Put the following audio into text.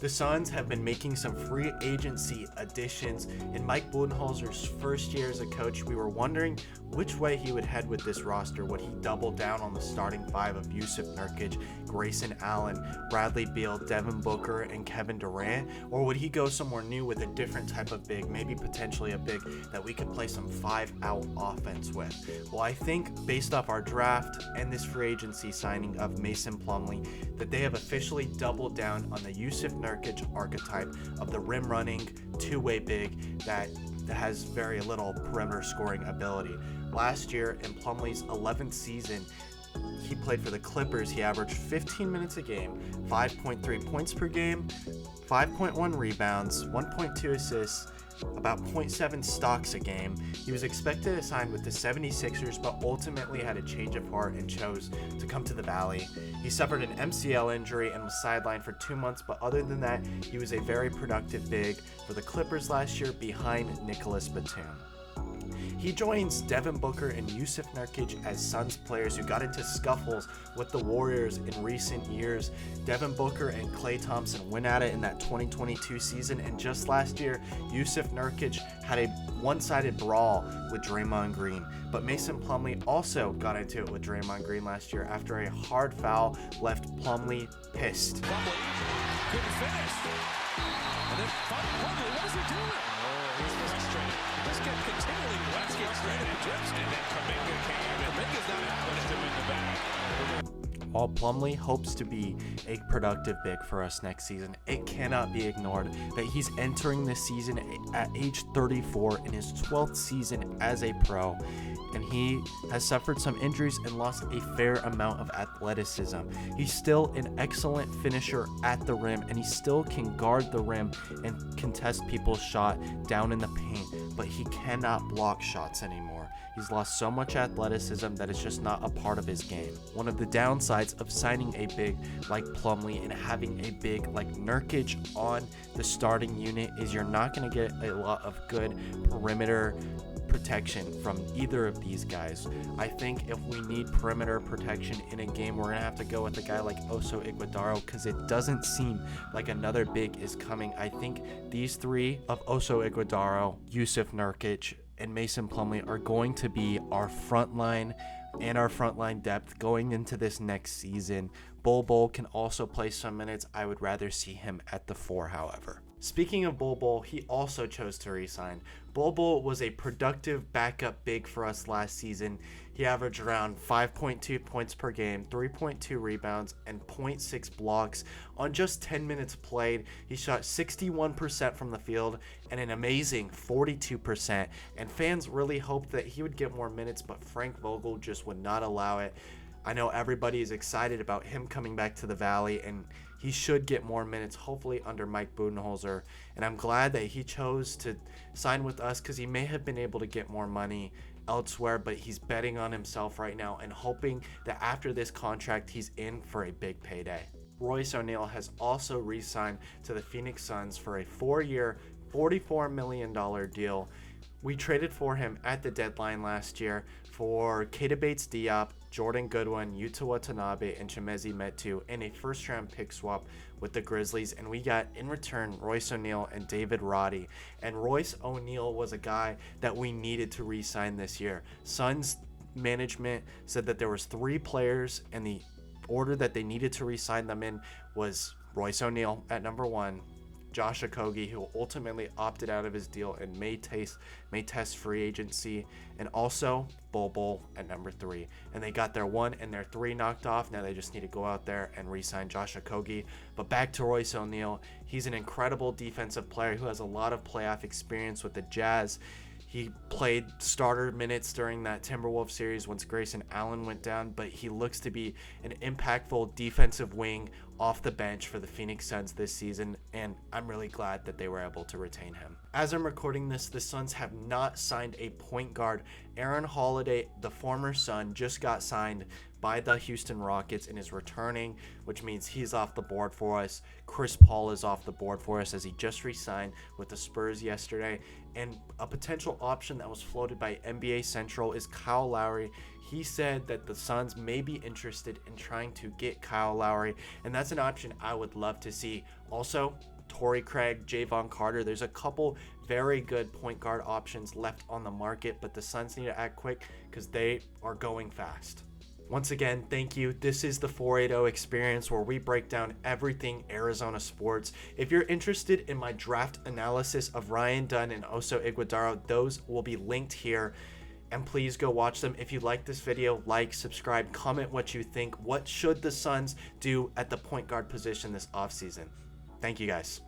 The Suns have been making some free agency additions. In Mike Budenholzer's first year as a coach, we were wondering which way he would head with this roster. Would he double down on the starting five of Jusuf Nurkic, Grayson Allen, Bradley Beal, Devin Booker, and Kevin Durant? Or would he go somewhere new with a different type of big, maybe potentially a big that we could play some 5-out offense with? Well, I think based off our draft and this free agency signing of Mason Plumlee, that they have officially doubled down on the Jusuf Nurkic archetype of the rim running two-way big that has very little perimeter scoring ability. Last year in Plumlee's 11th season, he played for the Clippers. He averaged 15 minutes a game, 5.3 points per game, 5.1 rebounds, 1.2 assists, about 0.7 stocks a game. He was expected to sign with the 76ers, but ultimately had a change of heart and chose to come to the Valley. He suffered an MCL injury and was sidelined for 2 months, but other than that, he was a very productive big for the Clippers last year behind Nicholas Batum. He joins Devin Booker and Jusuf Nurkic as Suns players who got into scuffles with the Warriors in recent years. Devin Booker and Klay Thompson went at it in that 2022 season, and just last year, Jusuf Nurkic had a one-sided brawl with Draymond Green. But Mason Plumlee also got into it with Draymond Green last year after a hard foul left Plumlee pissed. Plumlee couldn't finish. And then Plumlee, what is he doing? Oh, he's frustrated. This guy continually gets straight at the trips, and then Kuminga came, and Kuminga's not happening to him in the back. While Plumlee hopes to be a productive big for us next season, it cannot be ignored that he's entering this season at age 34 in his 12th season as a pro, and he has suffered some injuries and lost a fair amount of athleticism. He's still an excellent finisher at the rim, and he still can guard the rim and contest people's shot down in the paint, but he cannot block shots anymore. He's lost so much athleticism that it's just not a part of his game. One of the downsides of signing a big like Plumlee and having a big like Nurkic on the starting unit is you're not going to get a lot of good perimeter protection from either of these guys. I think if we need perimeter protection in a game, we're going to have to go with a guy like Oso Iguodaro because it doesn't seem like another big is coming. I think these three of Oso Iguodaro, Jusuf Nurkic, and Mason Plumlee are going to be our front line and our frontline depth going into this next season. Bol Bol can also play some minutes. I would rather see him at the 4, however. Speaking of Bol Bol, he also chose to resign. Bol Bol was a productive backup big for us last season. He averaged around 5.2 points per game, 3.2 rebounds, and 0.6 blocks on just 10 minutes played. He shot 61% from the field and an amazing 42%, and fans really hoped that he would get more minutes, but Frank Vogel just would not allow it. I know everybody is excited about him coming back to the Valley, and he should get more minutes, hopefully under Mike Budenholzer. And I'm glad that he chose to sign with us because he may have been able to get more money elsewhere, but he's betting on himself right now and hoping that after this contract, he's in for a big payday. Royce O'Neale has also re-signed to the Phoenix Suns for a 4-year, $44 million deal. We traded for him at the deadline last year for Keita Bates-Diop, Jordan Goodwin, Yuta Watanabe, and Chimezie Metu in a first-round pick swap with the Grizzlies, and we got in return Royce O'Neale and David Roddy. And Royce O'Neale was a guy that we needed to re-sign this year. Suns management said that there was 3 players, and the order that they needed to re-sign them in was Royce O'Neale at number 1, Josh Okogie, who ultimately opted out of his deal and may test free agency, and also Bol Bol at number 3. And they got their 1 and their 3 knocked off. Now they just need to go out there and re-sign Josh Okogie. But back to Royce O'Neale. He's an incredible defensive player who has a lot of playoff experience with the Jazz. He played starter minutes during that Timberwolves series once Grayson Allen went down, but he looks to be an impactful defensive wing off the bench for the Phoenix Suns this season, and I'm really glad that they were able to retain him. As I'm recording this, the Suns have not signed a point guard. Aaron Holiday, the former Sun, just got signed by the Houston Rockets and is returning, which means he's off the board for us. Chris Paul is off the board for us as he just re-signed with the Spurs yesterday. And a potential option that was floated by NBA Central is Kyle Lowry. He said that the Suns may be interested in trying to get Kyle Lowry, and that's an option I would love to see. Also, Torrey Craig, Javon Carter. There's a couple very good point guard options left on the market, but the Suns need to act quick because they are going fast. Once again, thank you. This is the 480 experience, where we break down everything Arizona sports. If you're interested in my draft analysis of Ryan Dunn and Oso Iguodala, those will be linked here. And please go watch them. If you like this video, like, subscribe, comment what you think. What should the Suns do at the point guard position this offseason? Thank you guys.